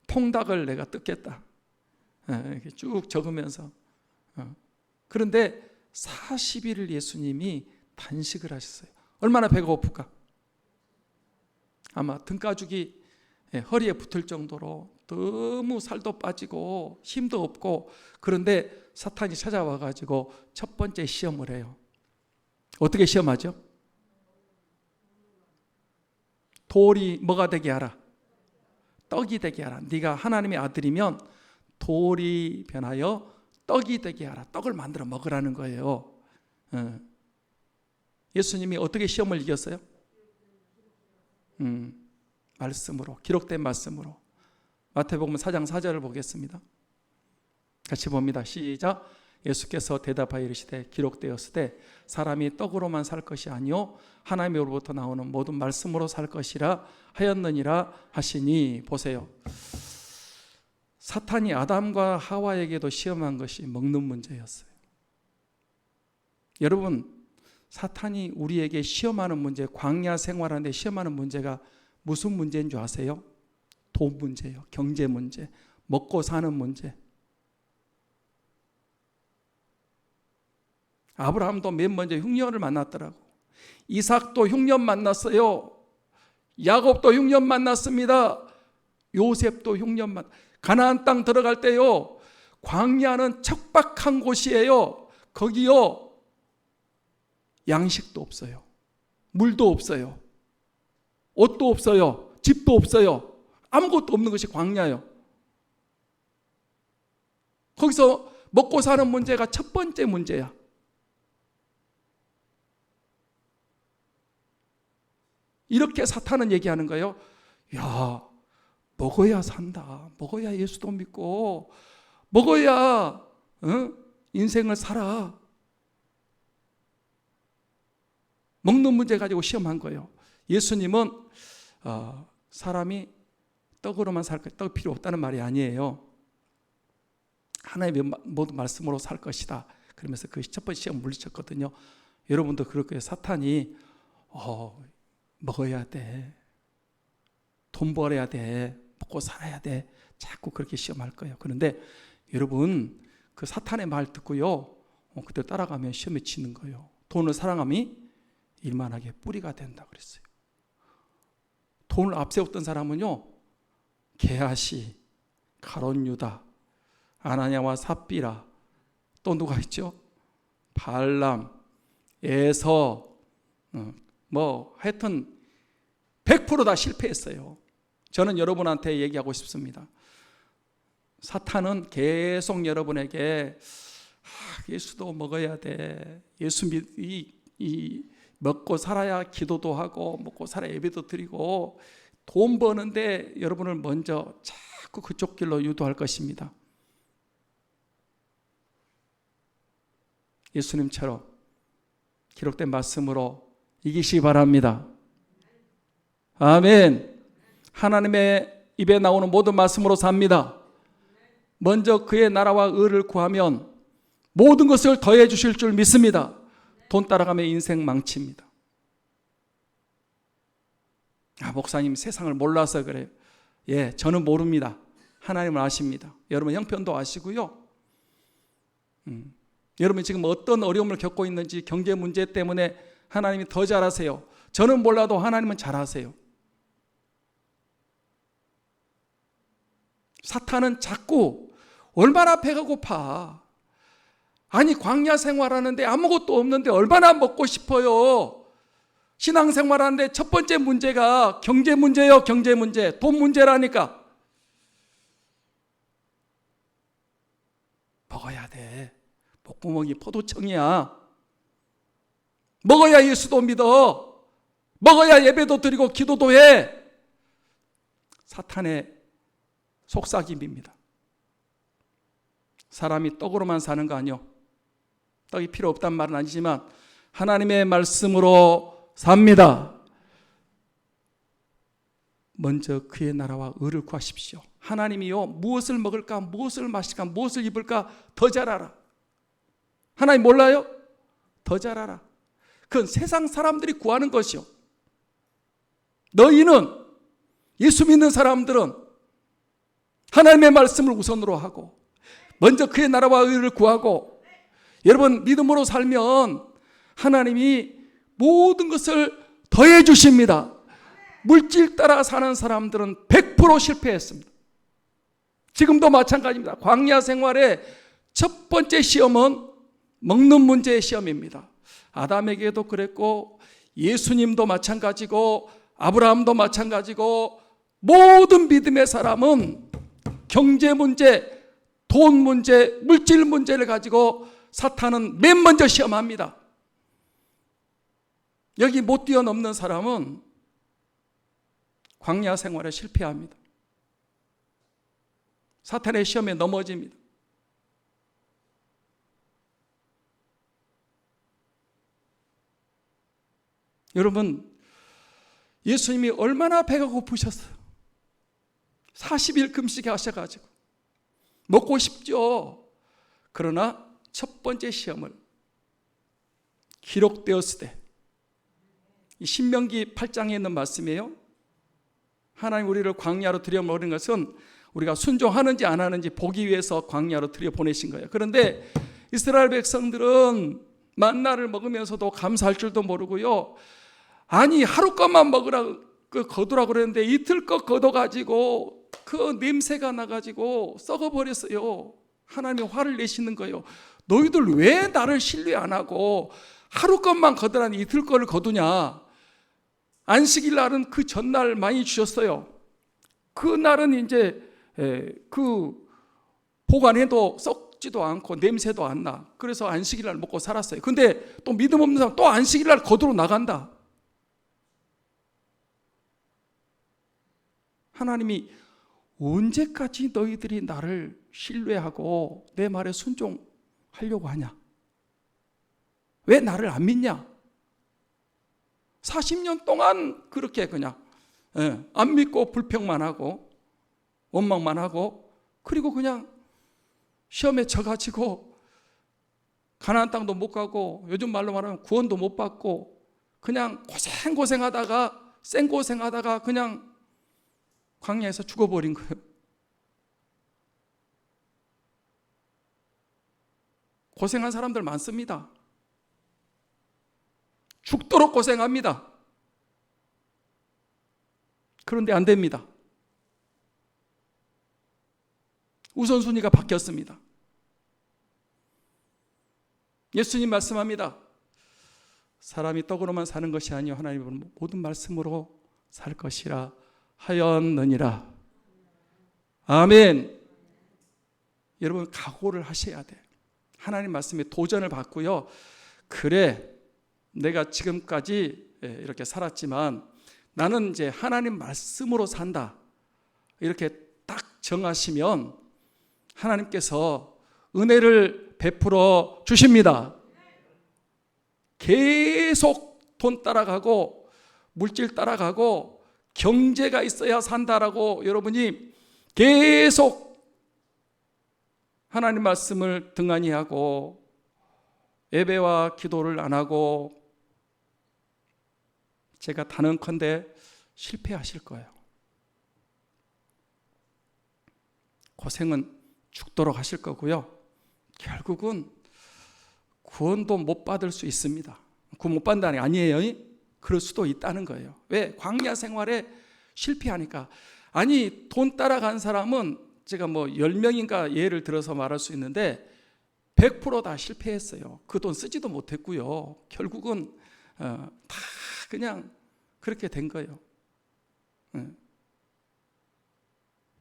통닭을 내가 뜯겠다, 이렇게 쭉 적으면서. 그런데 40일을 예수님이 단식을 하셨어요. 얼마나 배가 고플까? 아마 등가죽이 허리에 붙을 정도로 너무 살도 빠지고 힘도 없고, 그런데 사탄이 찾아와가지고 첫 번째 시험을 해요. 어떻게 시험하죠? 돌이 뭐가 되게 하라? 떡이 되게 하라. 네가 하나님의 아들이면 돌이 변하여 떡이 되게 하라. 떡을 만들어 먹으라는 거예요. 예수님이 어떻게 시험을 이겼어요? 말씀으로, 기록된 말씀으로. 마태복음 4장 4절을 보겠습니다. 같이 봅니다. 시작. 예수께서 대답하여 이르시되 기록되었으되 사람이 떡으로만 살 것이 아니요 하나님으로부터 나오는 모든 말씀으로 살 것이라 하였느니라 하시니. 보세요. 사탄이 아담과 하와에게도 시험한 것이 먹는 문제였어요. 여러분, 사탄이 우리에게 시험하는 문제, 광야 생활하는데 시험하는 문제가 무슨 문제인 줄 아세요? 돈 문제예요. 경제 문제, 먹고 사는 문제. 아브라함도 맨 먼저 흉년을 만났더라고. 이삭도 흉년 만났어요. 야곱도 흉년 만났습니다. 요셉도 흉년 가나안 땅 들어갈 때요, 광야는 척박한 곳이에요. 거기요 양식도 없어요. 물도 없어요. 옷도 없어요. 집도 없어요. 아무것도 없는 것이 광야예요. 거기서 먹고 사는 문제가 첫 번째 문제야. 이렇게 사탄은 얘기하는 거예요. 야, 먹어야 산다. 먹어야 예수도 믿고 먹어야 인생을 살아. 먹는 문제 가지고 시험한 거예요. 예수님은 사람이 떡으로만 살 것, 떡 필요 없다는 말이 아니에요. 하나님의 모든 말씀으로 살 것이다. 그러면서 그 첫 번째 시험 물리쳤거든요. 여러분도 그럴 거예요. 사탄이 먹어야 돼, 돈 벌어야 돼, 먹고 살아야 돼, 자꾸 그렇게 시험할 거예요. 그런데 여러분, 그 사탄의 말 듣고요, 그때 따라가면 시험에 치는 거예요. 돈을 사랑함이 일만하게 뿌리가 된다 그랬어요. 돈을 앞세웠던 사람은요, 게하시, 가룟 유다, 아나니아와 삽비라, 또 누가 있죠? 발람, 에서, 하여튼 100% 다 실패했어요. 저는 여러분한테 얘기하고 싶습니다. 사탄은 계속 여러분에게 예수도 먹어야 돼, 예수 먹고 살아야 기도도 하고 먹고 살아야 예배도 드리고 돈 버는데 여러분을 먼저 자꾸 그쪽 길로 유도할 것입니다. 예수님처럼 기록된 말씀으로 이기시기 바랍니다. 아멘. 하나님의 입에 나오는 모든 말씀으로 삽니다. 먼저 그의 나라와 의를 구하면 모든 것을 더해 주실 줄 믿습니다. 돈 따라가면 인생 망칩니다. 목사님 세상을 몰라서 그래요. 예, 저는 모릅니다. 하나님을 아십니다. 여러분 형편도 아시고요. 여러분 지금 어떤 어려움을 겪고 있는지, 경제 문제 때문에 하나님이 더 잘 아세요. 저는 몰라도 하나님은 잘 아세요. 사탄은 자꾸 얼마나 배가 고파, 아니 광야 생활하는데 아무것도 없는데 얼마나 먹고 싶어요. 신앙생활하는데 첫 번째 문제가 경제 문제예요. 경제 문제, 돈 문제라니까. 먹어야 돼. 목구멍이 포도청이야. 먹어야 예수도 믿어. 먹어야 예배도 드리고 기도도 해. 사탄의 속삭임입니다. 사람이 떡으로만 사는 거 아니요. 떡이 필요 없단 말은 아니지만 하나님의 말씀으로 삽니다. 먼저 그의 나라와 의를 구하십시오. 하나님이요, 무엇을 먹을까, 무엇을 마실까, 무엇을 입을까 더 잘 알아. 하나님 몰라요? 더 잘 알아. 그건 세상 사람들이 구하는 것이요. 너희는, 예수 믿는 사람들은 하나님의 말씀을 우선으로 하고 먼저 그의 나라와 의를 구하고, 여러분 믿음으로 살면 하나님이 모든 것을 더해 주십니다. 물질 따라 사는 사람들은 100% 실패했습니다. 지금도 마찬가지입니다. 광야 생활의 첫 번째 시험은 먹는 문제의 시험입니다. 아담에게도 그랬고 예수님도 마찬가지고 아브라함도 마찬가지고 모든 믿음의 사람은 경제 문제, 돈 문제, 물질 문제를 가지고 사탄은 맨 먼저 시험합니다. 여기 못 뛰어넘는 사람은 광야 생활에 실패합니다. 사탄의 시험에 넘어집니다. 여러분, 예수님이 얼마나 배가 고프셨어요. 40일 금식 하셔가지고 먹고 싶죠. 그러나 첫 번째 시험을 기록되었을 때, 이 신명기 8장에 있는 말씀이에요. 하나님 우리를 광야로 들여보낸 것은 우리가 순종하는지 안 하는지 보기 위해서 광야로 들여보내신 거예요. 그런데 이스라엘 백성들은 만나를 먹으면서도 감사할 줄도 모르고요. 아니 하루 것만 거두라고 그랬는데 이틀 것 거둬가지고 그 냄새가 나가지고 썩어버렸어요. 하나님이 화를 내시는 거예요. 너희들 왜 나를 신뢰 안 하고 하루 것만 거두라니 이틀 거를 거두냐. 안식일 날은 그 전날 많이 주셨어요. 그 날은 이제 그 보관해도 썩지도 않고 냄새도 안 나. 그래서 안식일 날 먹고 살았어요. 근데 또 믿음 없는 사람 또 안식일 날 거두러 나간다. 하나님이 언제까지 너희들이 나를 신뢰하고 내 말에 순종하려고 하냐? 왜 나를 안 믿냐? 40년 동안 그렇게 그냥 안 믿고 불평만 하고 원망만 하고, 그리고 그냥 시험에 져가지고 가나안 땅도 못 가고, 요즘 말로 말하면 구원도 못 받고, 그냥 고생하다가 생고생하다가 그냥 광야에서 죽어버린 거예요. 고생한 사람들 많습니다. 죽도록 고생합니다. 그런데 안 됩니다. 우선순위가 바뀌었습니다. 예수님 말씀합니다. 사람이 떡으로만 사는 것이 아니요 하나님의 모든 말씀으로 살 것이라 하였느니라. 아멘. 여러분, 각오를 하셔야 돼요. 하나님 말씀에 도전을 받고요. 그래, 내가 지금까지 이렇게 살았지만 나는 이제 하나님 말씀으로 산다. 이렇게 딱 정하시면 하나님께서 은혜를 베풀어 주십니다. 계속 돈 따라가고 물질 따라가고 경제가 있어야 산다라고 여러분이 계속 하나님 말씀을 등한히 하고 예배와 기도를 안 하고, 제가 단언컨대 실패하실 거예요. 고생은 죽도록 하실 거고요. 결국은 구원도 못 받을 수 있습니다. 구원 못 받는다는 게 아니에요. 그럴 수도 있다는 거예요. 왜? 광야 생활에 실패하니까. 아니, 돈 따라간 사람은 제가 뭐 10명인가 예를 들어서 말할 수 있는데 100% 다 실패했어요. 그 돈 쓰지도 못했고요. 결국은 다 그냥 그렇게 된 거예요.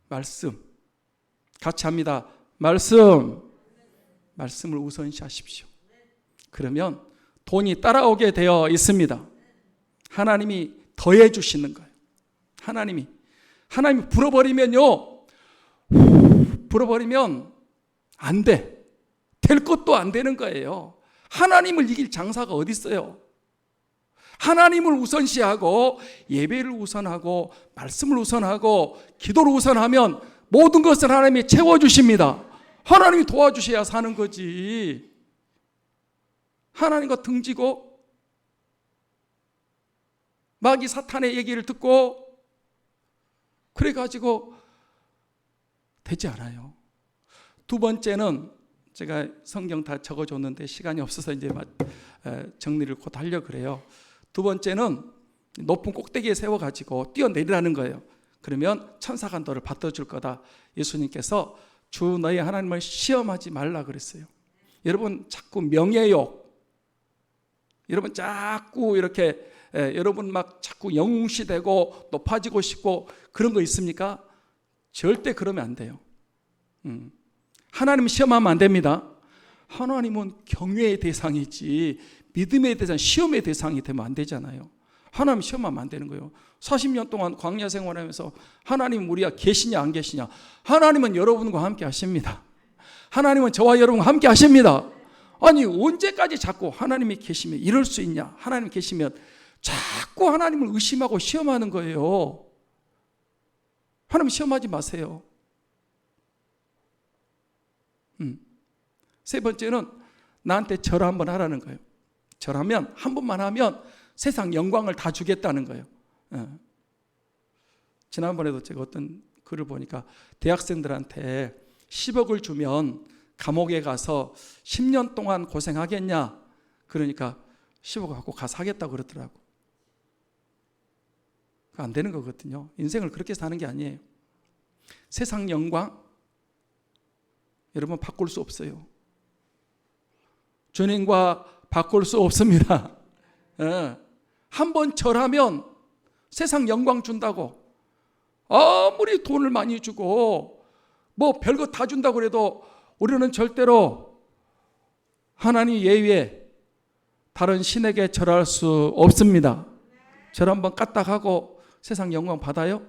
말씀 같이 합니다. 말씀을 우선시하십시오. 그러면 돈이 따라오게 되어 있습니다. 하나님이 더해 주시는 거예요. 하나님이 불어버리면 안 돼. 될 것도 안 되는 거예요. 하나님을 이길 장사가 어디 있어요? 하나님을 우선시하고 예배를 우선하고 말씀을 우선하고 기도를 우선하면 모든 것을 하나님이 채워주십니다. 하나님이 도와주셔야 사는 거지. 하나님과 등지고 마귀 사탄의 얘기를 듣고 그래가지고 되지 않아요. 두 번째는 제가 성경 다 적어줬는데 시간이 없어서 이제 정리를 곧 하려고 그래요. 두 번째는 높은 꼭대기에 세워가지고 뛰어내리라는 거예요. 그러면 천사가 너를 받아줄 거다. 예수님께서 주 너희 하나님을 시험하지 말라 그랬어요. 여러분 자꾸 명예욕, 여러분 자꾸 이렇게 여러분 막 자꾸 영웅시되고 높아지고 싶고 그런 거 있습니까? 절대 그러면 안 돼요. 하나님 시험하면 안 됩니다. 하나님은 경외의 대상이지 믿음의 대상, 시험의 대상이 되면 안 되잖아요. 하나님 시험하면 안 되는 거예요. 40년 동안 광야 생활하면서 하나님 우리가 계시냐 안 계시냐? 하나님은 여러분과 함께 하십니다. 하나님은 저와 여러분과 함께 하십니다. 아니 언제까지 자꾸 하나님이 계시면 이럴 수 있냐? 하나님 계시면 자꾸 하나님을 의심하고 시험하는 거예요. 하나님 시험하지 마세요. 세 번째는 나한테 절 한번 하라는 거예요. 절하면 한 번만 하면 세상 영광을 다 주겠다는 거예요. 지난번에도 제가 어떤 글을 보니까 대학생들한테 10억을 주면 감옥에 가서 10년 동안 고생하겠냐? 그러니까 10억 갖고 가서 하겠다고 그러더라고. 그거 안 되는 거거든요. 인생을 그렇게 사는 게 아니에요. 세상 영광 여러분 바꿀 수 없어요. 주님과 바꿀 수 없습니다. 한번 절하면 세상 영광 준다고 아무리 돈을 많이 주고 뭐 별거 다 준다고 해도 우리는 절대로 하나님 예외에 다른 신에게 절할 수 없습니다. 절 한번 까딱하고 세상 영광 받아요?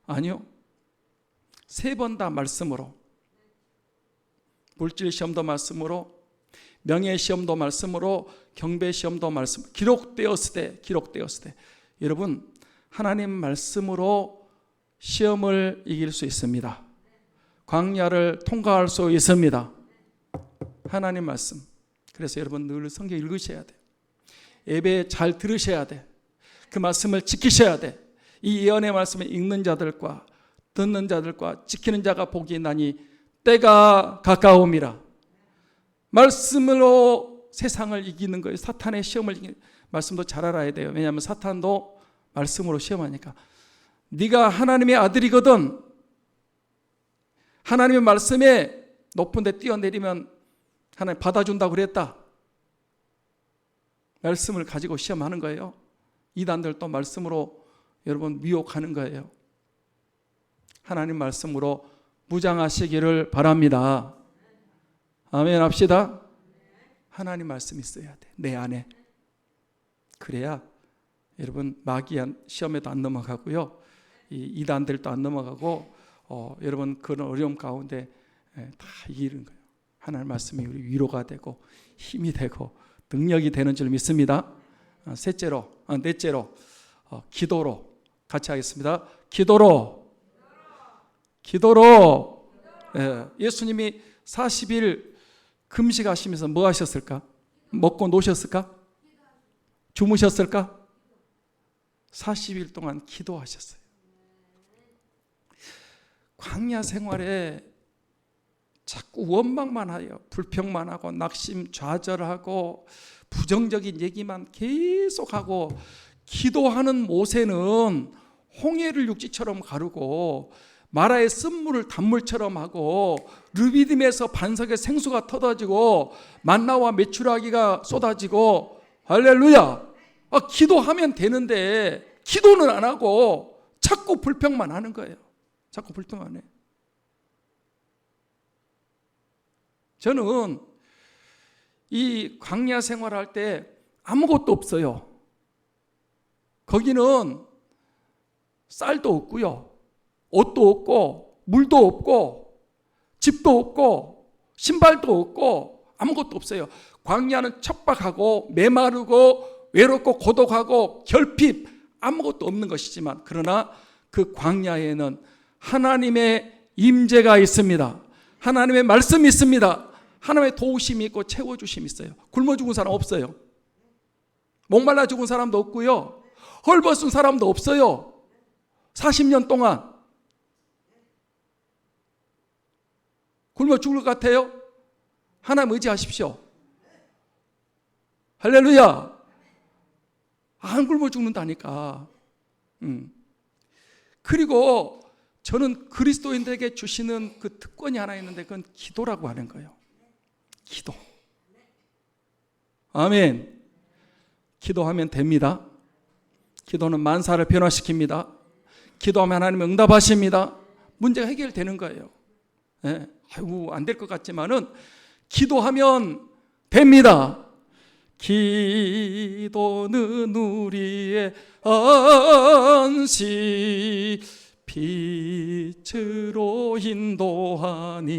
아니요. 세 번 다 말씀으로, 물질 시험도 말씀으로, 명예 시험도 말씀으로, 경배 시험도 말씀, 기록되었을 때 여러분 하나님 말씀으로 시험을 이길 수 있습니다. 광야를 통과할 수 있습니다. 하나님 말씀. 그래서 여러분 늘 성경 읽으셔야 돼요. 예배 잘 들으셔야 돼. 그 말씀을 지키셔야 돼. 이 예언의 말씀을 읽는 자들과 듣는 자들과 지키는 자가 복이 있나니 때가 가까움이라. 말씀으로 세상을 이기는 거예요. 사탄의 시험을 이기는 말씀도 잘 알아야 돼요. 왜냐하면 사탄도 말씀으로 시험하니까. 네가 하나님의 아들이거든. 하나님의 말씀에 높은 데 뛰어내리면 하나님 받아준다고 그랬다. 말씀을 가지고 시험하는 거예요. 이단들도 말씀으로 여러분 미혹하는 거예요. 하나님 말씀으로 무장하시기를 바랍니다. 아멘 합시다. 하나님 말씀이 있어야 돼. 내 안에. 그래야 여러분 마귀한 시험에도 안 넘어가고요. 이 이단들도 안 넘어가고 여러분 그런 어려움 가운데 다 이기는 거예요. 하나님 말씀이 우리 위로가 되고 힘이 되고 능력이 되는 줄 믿습니다. 넷째로 기도로 같이 하겠습니다. 기도로. 예수님이 40일 금식하시면서 뭐 하셨을까? 먹고 노셨을까? 주무셨을까? 40일 동안 기도하셨어요. 광야 생활에 자꾸 원망만 하여 불평만 하고 낙심 좌절하고 부정적인 얘기만 계속하고, 기도하는 모세는 홍해를 육지처럼 가르고 마라의 쓴물을 단물처럼 하고 르비딤에서 반석의 생수가 터져지고 만나와 메추라기가 쏟아지고, 할렐루야. 기도하면 되는데 기도는 안 하고 자꾸 불평만 하는 거예요. 자꾸 불평만 해. 저는 이 광야 생활할 때 아무것도 없어요. 거기는 쌀도 없고요, 옷도 없고 물도 없고 집도 없고 신발도 없고 아무것도 없어요. 광야는 척박하고 메마르고 외롭고 고독하고 결핍, 아무것도 없는 것이지만, 그러나 그 광야에는 하나님의 임재가 있습니다. 하나님의 말씀이 있습니다. 하나님의 도우심이 있고 채워주심이 있어요. 굶어 죽은 사람 없어요. 목말라 죽은 사람도 없고요, 헐벗은 사람도 없어요. 40년 동안 굶어 죽을 것 같아요? 하나님 의지하십시오. 할렐루야. 안 굶어 죽는다니까. 그리고 저는 그리스도인들에게 주시는 그 특권이 하나 있는데, 그건 기도라고 하는 거예요. 기도. 아멘. 기도하면 됩니다. 기도는 만사를 변화시킵니다. 기도하면 하나님 응답하십니다. 문제가 해결되는 거예요. 네. 아이고 안 될 것 같지만은 기도하면 됩니다. 기도는 우리의 안식, 빛으로 인도하니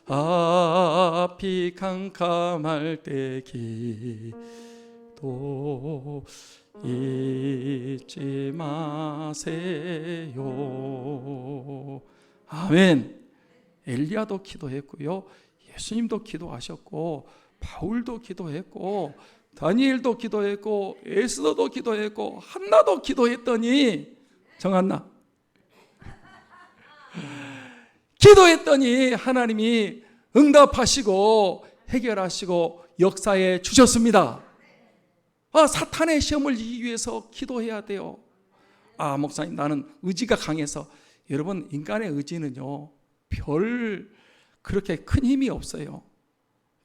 앞이 캄캄할 때 기도 잊지 마세요. 아멘. 엘리야도 기도했고요, 예수님도 기도하셨고, 바울도 기도했고, 다니엘도 기도했고, 에스더도 기도했고, 한나도 기도했더니, 정한나 기도했더니 하나님이 응답하시고 해결하시고 역사해 주셨습니다. 사탄의 시험을 이기기 위해서 기도해야 돼요. 목사님 나는 의지가 강해서. 여러분, 인간의 의지는요 별 그렇게 큰 힘이 없어요.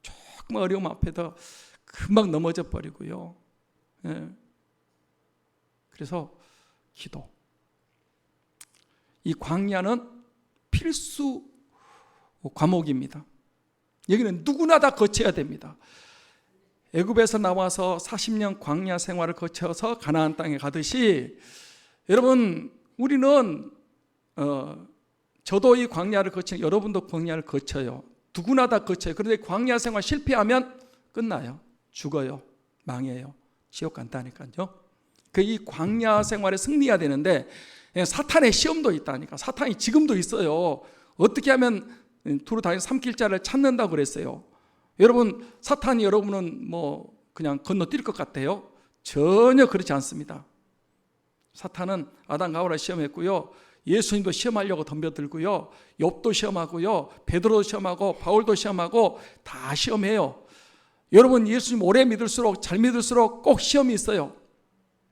조금 어려움 앞에도 금방 넘어져 버리고요. 그래서 기도. 이 광야는 필수 과목입니다. 여기는 누구나 다 거쳐야 됩니다. 애굽에서 나와서 40년 광야 생활을 거쳐서 가나안 땅에 가듯이, 여러분 우리는 저도 이 광야를 거치고 여러분도 광야를 거쳐요. 누구나 다 거쳐요. 그런데 광야 생활 실패하면 끝나요. 죽어요. 망해요. 지옥 간다니까요. 이 광야 생활에 승리해야 되는데 사탄의 시험도 있다니까. 사탄이 지금도 있어요. 어떻게 하면 두루 다니는 삼킬자를 찾는다고 그랬어요. 여러분, 사탄이 여러분은 뭐 그냥 건너뛸 것 같아요? 전혀 그렇지 않습니다. 사탄은 아담과 하와를 시험했고요, 예수님도 시험하려고 덤벼들고요, 욥도 시험하고요, 베드로도 시험하고 바울도 시험하고 다 시험해요. 여러분, 예수님 오래 믿을수록, 잘 믿을수록 꼭 시험이 있어요.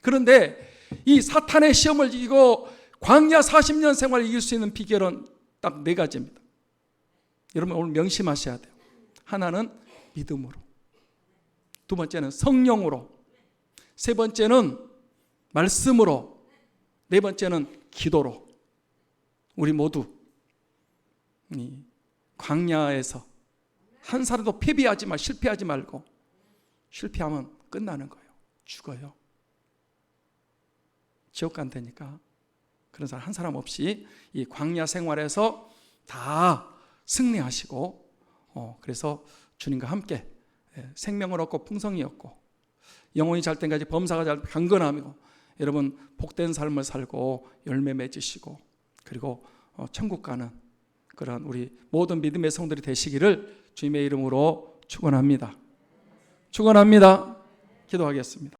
그런데 이 사탄의 시험을 이기고 광야 40년 생활을 이길 수 있는 비결은 딱 4가지입니다. 여러분, 오늘 명심하셔야 돼요. 하나는 믿음으로, 두 번째는 성령으로, 세 번째는 말씀으로, 네 번째는 기도로. 우리 모두 이 광야에서 한 사람도 패배하지 말, 실패하지 말고, 실패하면 끝나는 거예요. 죽어요. 지옥 간다니까. 그런 사람 한 사람 없이 이 광야 생활에서 다 승리하시고, 그래서 주님과 함께 생명을 얻고 풍성히 얻고, 영혼이 잘 때까지 범사가 잘 강건함이고, 여러분 복된 삶을 살고 열매 맺으시고, 그리고 천국 가는 그런 우리 모든 믿음의 성들이 되시기를 주님의 이름으로 축원합니다. 축원합니다. 기도하겠습니다.